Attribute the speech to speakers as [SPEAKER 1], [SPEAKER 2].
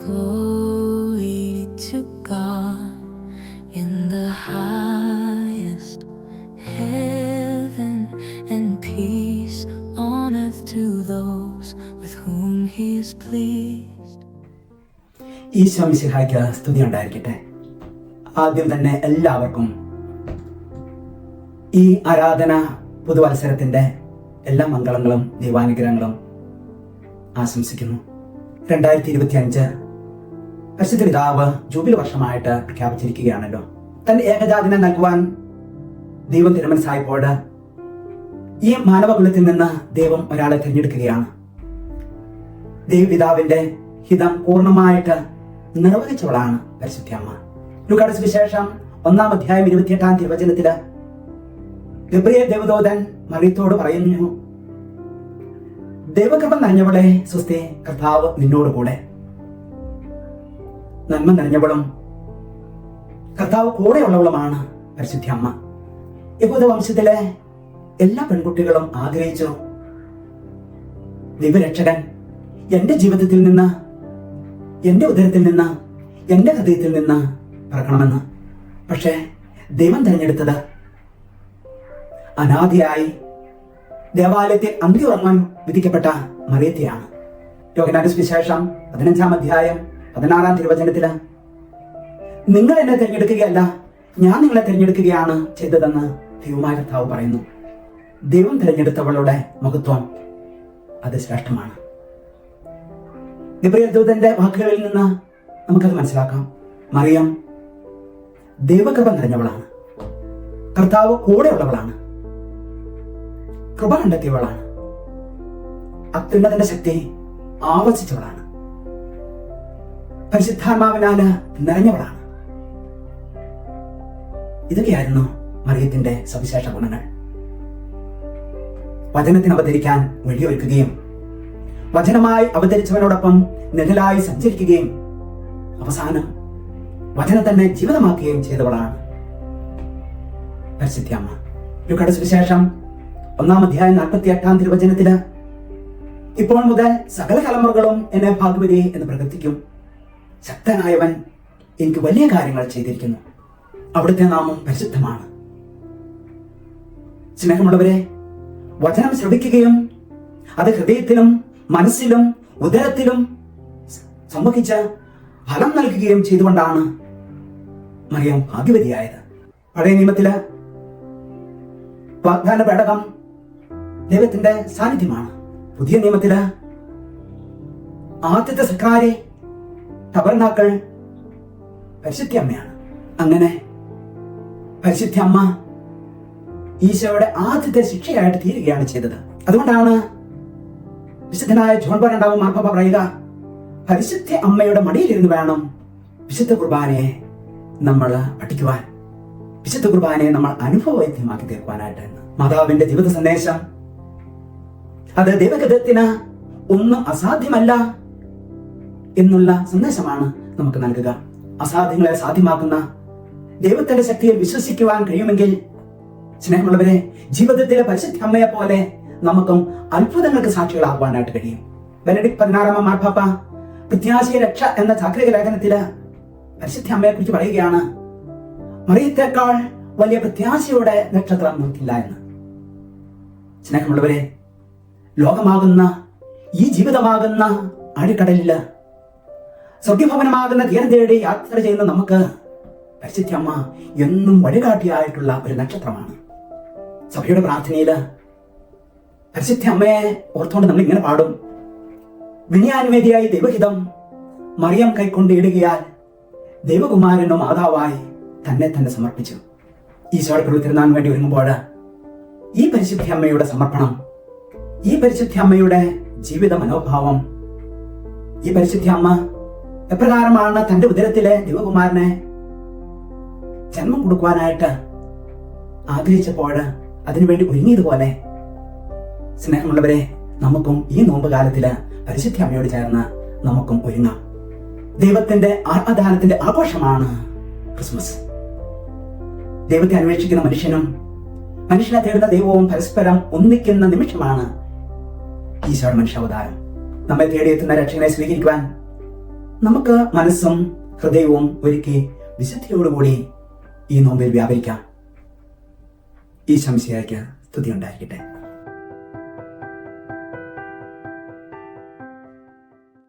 [SPEAKER 1] Glory to God in the highest heaven, and peace on earth to those with whom he is pleased.
[SPEAKER 2] Isho മിശിഹായ്ക്ക് സ്തുതി ഉണ്ടായിരിക്കട്ടെ. ആദ്യം തന്നെ എല്ലാവർക്കും ഈ ആരാധന പുതുവത്സരത്തിൻ്റെ എല്ലാ മംഗളങ്ങളും ദൈവാനുഗ്രഹങ്ങളും ആശംസിക്കുന്നു. 2025 പരിശുദ്ധ പിതാവ് ജൂബിലി വർഷമായിട്ട് പ്രഖ്യാപിച്ചിരിക്കുകയാണല്ലോ. തന്റെ ഏകജാതനെ നൽകുവാൻ ദൈവം തിരുമനസ്സായപ്പോൾ ഈ മാനവകുലത്തിൽ നിന്ന് ദൈവം ഒരാളെ തിരഞ്ഞെടുക്കുകയാണ്. ദൈവപിതാവിന്റെ ഹിതം പൂർണ്ണമായിട്ട് നിർവഹിച്ചവളാണ് പരിശുദ്ധ അമ്മ. ലൂക്കായുടെ സുവിശേഷം 1-ാം അധ്യായം 28-ാം തിരുവചനത്തില് ഗബ്രിയേൽ ദേവദൂതൻ മറിയത്തോട് പറയുന്നു, ദൈവകൃപ നിറഞ്ഞവളെ സ്വസ്തി, കർത്താവ് നിന്നോട് കൂടെ. നന്മ നിറഞ്ഞവളും കർത്താവ് കൂടെയുള്ളവളുമാണ് പരിശുദ്ധ അമ്മ. യഹൂദ വംശത്തിലെ എല്ലാ പെൺകുട്ടികളും ആഗ്രഹിച്ചു, ദൈവരക്ഷകൻ എന്റെ ജീവിതത്തിൽ നിന്ന്, എന്റെ ഉദരത്തിൽ നിന്ന്, എന്റെ ഹൃദയത്തിൽ നിന്ന് പിറക്കണമെന്ന്. പക്ഷേ ദൈവം തിരഞ്ഞെടുത്തത് അനാദിയായി ദേവാലയത്തിൽ അന്തി ഉറങ്ങാൻ വിധിക്കപ്പെട്ട മറിയത്തെയാണ്. യോഹന്നാന്റെ സുവിശേഷം 15-ാം അധ്യായം 16-ാം തിരുവചനത്തില് നിങ്ങൾ എന്നെ തിരഞ്ഞെടുക്കുകയല്ല, ഞാൻ നിങ്ങളെ തിരഞ്ഞെടുക്കുകയാണ് ചെയ്തതെന്ന് ദൈവമായ കർത്താവ് പറയുന്നു. ദൈവം തിരഞ്ഞെടുത്തവളുടെ മഹത്വം അത് ശ്രേഷ്ഠമാണ്. ഗബ്രിയേൽ ദൂതന്റെ വാക്കുകളിൽ നിന്ന് നമുക്കത് മനസ്സിലാക്കാം. മറിയം ദൈവകൃപ നിറഞ്ഞവളാണ്, കർത്താവ് കൂടെയുള്ളവളാണ്, കൃപ കണ്ടെത്തിയവളാണ്, അത്യുന്നതന്റെ ശക്തി ആവസിച്ചവളാണ്, പരിശുദ്ധാത്മാവിനാല് നിറഞ്ഞവളാണ്. ഇതൊക്കെയായിരുന്നു മറിയത്തിന്റെ സവിശേഷ ഗുണങ്ങൾ. വചനത്തിന് അവതരിക്കാൻ വഴിയൊരുക്കുകയും വചനമായി അവതരിച്ചവനോടൊപ്പം നിഴലായി സഞ്ചരിക്കുകയും അവസാനം വചനം തന്നെ ജീവിതമാക്കുകയും ചെയ്തവളാണ് പരിശുദ്ധ അമ്മ. ലൂക്കായുടെ സുവിശേഷം 1-ാം അധ്യായം 48-ാം തിരുവചനത്തില് ഇപ്പോൾ മുതൽ സകല തലമുറകളും എന്നെ ഭാഗ്യവതി എന്ന് പ്രകീർത്തിക്കും. ശക്തനായവൻ എനിക്ക് വലിയ കാര്യങ്ങൾ ചെയ്തിരിക്കുന്നു. അവിടുത്തെ നാമം പരിശുദ്ധമാണ്. സ്നേഹമുള്ളവരെ, വചനം ശ്രവിക്കുകയും അത് ഹൃദയത്തിലും മനസ്സിലും ഉദരത്തിലും സംവഹിച്ച് ഫലം നൽകുകയും ചെയ്തുകൊണ്ടാണ് മറിയം ഭാഗ്യവതിയായത്. പഴയ നിയമത്തില് വാഗ്ദാന പേടകം ദൈവത്തിന്റെ സാന്നിധ്യമാണ്. പുതിയ നിയമത്തില് ആദ്യത്തെ സക്രാരി ടബർനാക്കൾ പരിശുദ്ധ അമ്മയാണ്. അങ്ങനെ പരിശുദ്ധ അമ്മ ഈശോയുടെ ആദ്യത്തെ ശിക്ഷയായിട്ട് തീരുകയാണ് ചെയ്തത്. അതുകൊണ്ടാണ് വിശുദ്ധനായ ജോൺ 2 മാർപ്പാപ്പ പറയുക, പരിശുദ്ധ അമ്മയുടെ മടിയിലിരുന്ന് വേണം വിശുദ്ധ കുർബാനയെ നമ്മൾ പഠിക്കുവാൻ, വിശുദ്ധ കുർബാനയെ നമ്മൾ അനുഭവവേദ്യമാക്കി തീർക്കുവാനായിട്ട്. മാതാവിന്റെ ജീവിത സന്ദേശം അത് ദൈവഗതത്തിന് ഒന്നും അസാധ്യമല്ല എന്നുള്ള സന്ദേശമാണ് നമുക്ക് നൽകുക. അസാധ്യങ്ങളെ സാധ്യമാക്കുന്ന ദൈവത്തിന്റെ ശക്തിയിൽ വിശ്വസിക്കുവാൻ കഴിയുമെങ്കിൽ, സ്നേഹമുള്ളവരെ, ജീവിതത്തിലെ പരിശുദ്ധ അമ്മയെ പോലെ നമുക്കും അത്ഭുതങ്ങൾക്ക് സാക്ഷികളാകുവാനായിട്ട് കഴിയും. ബെനഡിക്ട് 16-ാം മാർപ്പാപ്പ പ്രത്യാശയ രക്ഷ എന്ന ചാക്രിക ലേഖനത്തില് പരിശുദ്ധ അമ്മയെ കുറിച്ച് പറയുകയാണ്, മറിയത്തേക്കാൾ വലിയ പ്രത്യാശയുടെ നക്ഷത്രം നമുക്കില്ല എന്ന്. സ്നേഹമുള്ളവരെ, ലോകമാകുന്ന ഈ ജീവിതമാകുന്ന ആഴിക്കടലില് സ്വർഗ്ഗഭവനമാകുന്ന തീരം തേടി യാത്ര ചെയ്യുന്ന നമുക്ക് പരിശുദ്ധ അമ്മ എന്നും വഴികാട്ടിയായിട്ടുള്ള ഒരു നക്ഷത്രമാണ്. സഭയുടെ പ്രാർത്ഥനയില് പരിശുദ്ധ അമ്മയെ ഓർത്തുകൊണ്ട് നമ്മൾ ഇങ്ങനെ പാടും, വിനയാനുമതിയായി ദൈവഹിതം മറിയം കൈക്കൊണ്ട് ഇടുകയാൽ ദൈവകുമാരനോ മാതാവായി തന്നെ തന്നെ സമർപ്പിച്ചു. ഈശോയുടെ കൃപ തിരുനാൻ വേണ്ടി ഒരുങ്ങുമ്പോൾ ഈ പരിശുദ്ധ അമ്മയുടെ സമർപ്പണം, ഈ പരിശുദ്ധ അമ്മയുടെ ജീവിത മനോഭാവം, ഈ പരിശുദ്ധ അമ്മ എപ്രകാരമാണ് തന്റെ ഉദരത്തിലെ ദൈവകുമാരനെ ജന്മം കൊടുക്കുവാനായിട്ട് ആഗ്രഹിച്ചപ്പോൾ അതിനുവേണ്ടി ഒരുങ്ങിയതുപോലെ, സ്നേഹമുള്ളവരെ, നമുക്കും ഈ നോമ്പ് കാലത്തില് പരിശുദ്ധ അമ്മയോട് ചേർന്ന് നമുക്കും ഒരുങ്ങാം. ദൈവത്തിന്റെ ആത്മദാനത്തിന്റെ ആഘോഷമാണ് ക്രിസ്മസ്. ദൈവത്തെ അന്വേഷിക്കുന്ന മനുഷ്യനും മനുഷ്യനെ തേടുന്ന ദൈവവും പരസ്പരം ഒന്നിക്കുന്ന നിമിഷമാണ് ഈശോയുടെ മനുഷ്യാവതാരം. നമ്മെ തേടിയെത്തുന്ന രക്ഷകനെ സ്വീകരിക്കുവാൻ നമുക്ക് മനസ്സും ഹൃദയവും ഒരുക്കി വിശുദ്ധിയോടുകൂടി ഈ നോമ്പിൽ വ്യാപരിക്കാം. ഈ ശംശയ്ക്ക് സ്തുതി ഉണ്ടായിരിക്കട്ടെ.